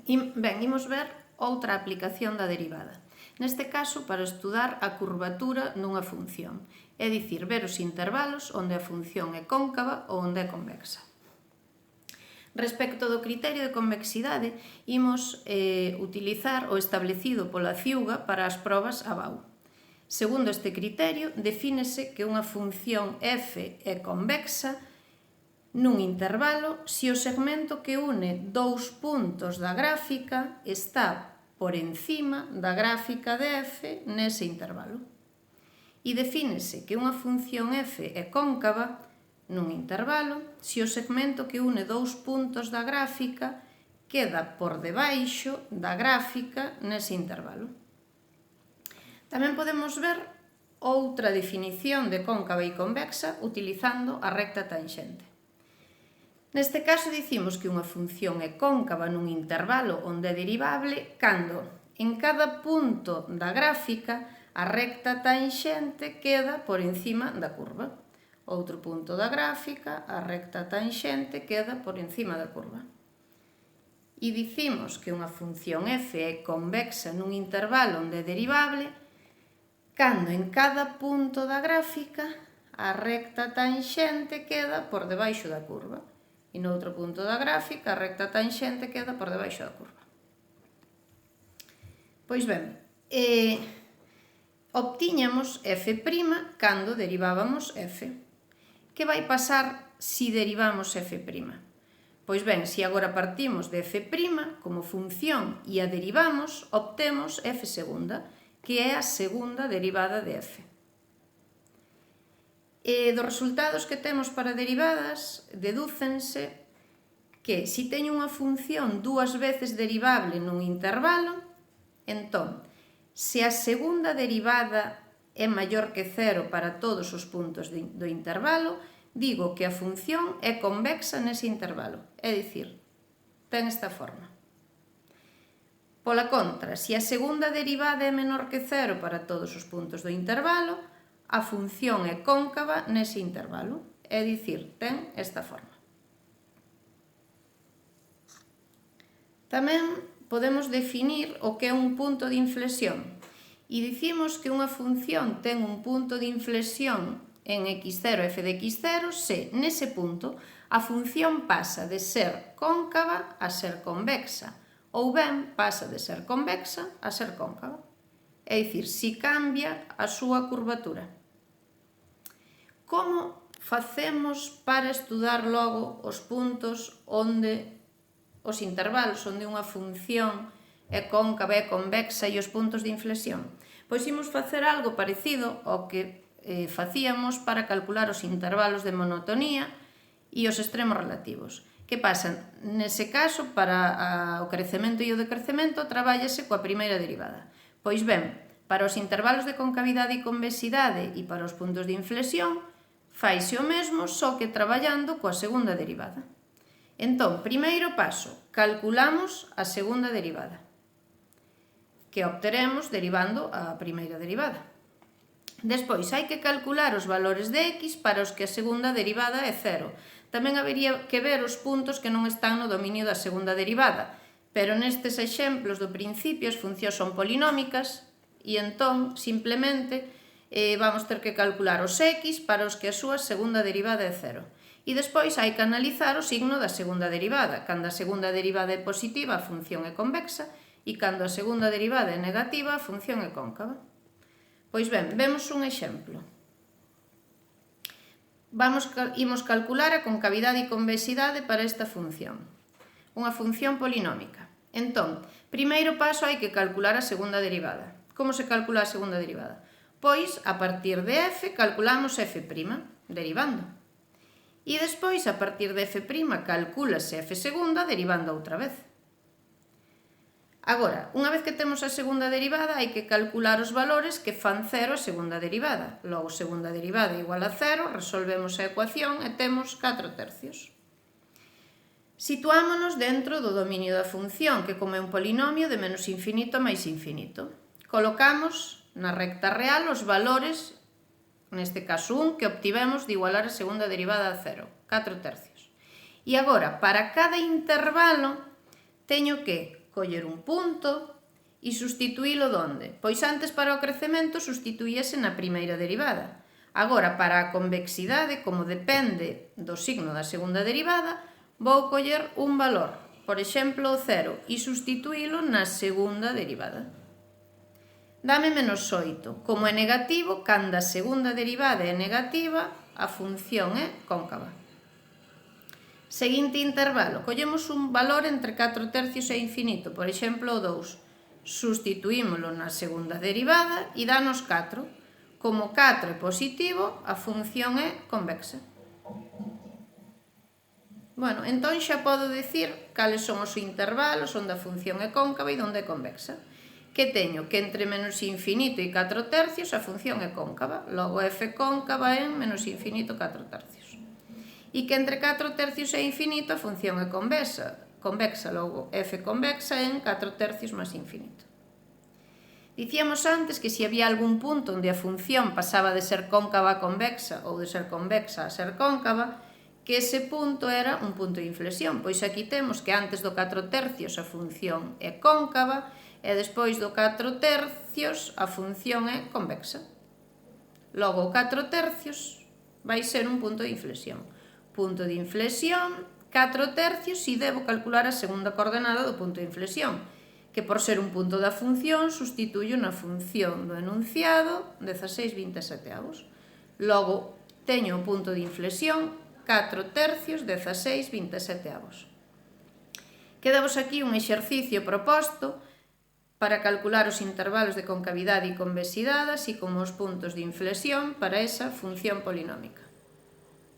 Imos ver outra aplicación da derivada. Neste caso, para estudar a curvatura dunha función, é dicir, ver os intervalos onde a función é cóncava ou onde é convexa. Respecto do criterio de convexidade, imos utilizar o establecido pola Ciuga para as probas ABAU. Segundo este criterio, defínese que unha función f é convexa nun intervalo se o segmento que une dous puntos da gráfica está por encima da gráfica de f nese intervalo. E defínese que unha función f é cóncava nun intervalo se o segmento que une dous puntos da gráfica queda por debaixo da gráfica nese intervalo. Tamén podemos ver outra definición de cóncava e convexa utilizando a recta tanxente. Neste caso dicimos que unha función é cóncava nun intervalo onde é derivable cando en cada punto da gráfica a recta tanxente queda por encima da curva. Outro punto da gráfica, a recta tanxente queda por encima da curva. E dicimos que unha función f é convexa nun intervalo onde é derivable cando en cada punto da gráfica a recta tanxente queda por debaixo da curva. E noutro punto da gráfica, a recta tanxente queda por debaixo da curva. Pois ben, obtiñamos f' cando derivávamos f. Que vai pasar se derivamos f'? Pois ben, se agora partimos de f' como función e a derivamos, obtemos f segunda, que é a segunda derivada de f. Dos resultados que temos para derivadas, dedúcense que se teño unha función dúas veces derivable nun intervalo, entón, se a segunda derivada é maior que cero para todos os puntos do intervalo, digo que a función é convexa nese intervalo, é dicir, ten esta forma. Pola contra, se a segunda derivada é menor que cero para todos os puntos do intervalo, a función é cóncava nese intervalo, é dicir, ten esta forma. Tamén podemos definir o que é un punto de inflexión e dicimos que unha función ten un punto de inflexión en x0 f de x0 se nese punto a función pasa de ser cóncava a ser convexa ou ben pasa de ser convexa a ser cóncava, é dicir, se cambia a súa curvatura. Como facemos para estudar logo os puntos onde os intervalos onde unha función é cóncava, é convexa e os puntos de inflexión? Pois imos facer algo parecido ao que facíamos para calcular os intervalos de monotonía e os extremos relativos. Que pasa? Nese caso, para o crecemento e o decrecemento, trabállase coa primeira derivada. Pois ben, para os intervalos de concavidade e convexidade e para os puntos de inflexión, faise o mesmo, só que traballando coa segunda derivada. Entón, primeiro paso, calculamos a segunda derivada, que obteremos derivando a primeira derivada. Despois, hai que calcular os valores de x para os que a segunda derivada é cero. Tamén habería que ver os puntos que non están no dominio da segunda derivada, pero nestes exemplos do principio as funcións son polinómicas e entón, simplemente, vamos ter que calcular os x para os que a súa segunda derivada é cero. E despois hai que analizar o signo da segunda derivada. Cando a segunda derivada é positiva, a función é convexa, e cando a segunda derivada é negativa, a función é cóncava. Pois ben, vemos un exemplo. Imos calcular a concavidade e convexidade para esta función. Unha función polinómica. Entón, primeiro paso hai que calcular a segunda derivada. Como se calcula a segunda derivada? Pois, a partir de f, calculamos f', derivando. E despois, a partir de f', calcúlase f segunda, derivando outra vez. Agora, unha vez que temos a segunda derivada, hai que calcular os valores que fan cero a segunda derivada. Logo, segunda derivada igual a cero, resolvemos a ecuación e temos 4/3. Situámonos dentro do dominio da función, que como é un polinomio de menos infinito a máis infinito. Colocamos na recta real os valores, neste caso 1, que obtivemos de igualar a segunda derivada a cero, 4/3. E agora, para cada intervalo, teño que coller un punto e sustituílo onde? Pois antes para o crecemento sustituíase na primeira derivada. Agora, para a convexidade, como depende do signo da segunda derivada, vou coller un valor, por exemplo, o 0, e sustituílo na segunda derivada. Dame menos 8. Como é negativo, cando a segunda derivada é negativa, a función é cóncava. Seguinte intervalo, collemos un valor entre 4 tercios e infinito, por exemplo, o 2. Sustituímolo na segunda derivada e danos 4. Como 4 é positivo, a función é convexa. Bueno, entón xa podo dicir cales son os intervalos onde a función é cóncava e onde é convexa. Que teño? Que entre menos infinito e 4 tercios a función é cóncava, logo f cóncava en menos infinito 4 tercios. E que entre 4 tercios e infinito a función é convexa, logo f convexa en 4 tercios máis infinito. Dicíamos antes que se había algún punto onde a función pasaba de ser cóncava a convexa ou de ser convexa a ser cóncava, que ese punto era un punto de inflexión, pois aquí temos que antes do 4 tercios a función é cóncava e despois do 4 tercios a función é convexa. Logo, o 4 tercios vai ser un punto de inflexión. Punto de inflexión, 4 tercios, e debo calcular a segunda coordenada do punto de inflexión, que por ser un punto da función, sustituyo na función do enunciado 16/27. Logo, teño o punto de inflexión 4 tercios 16/27. Quedamos aquí un exercicio proposto para calcular os intervalos de concavidade e convexidade, así como os puntos de inflexión para esa función polinómica.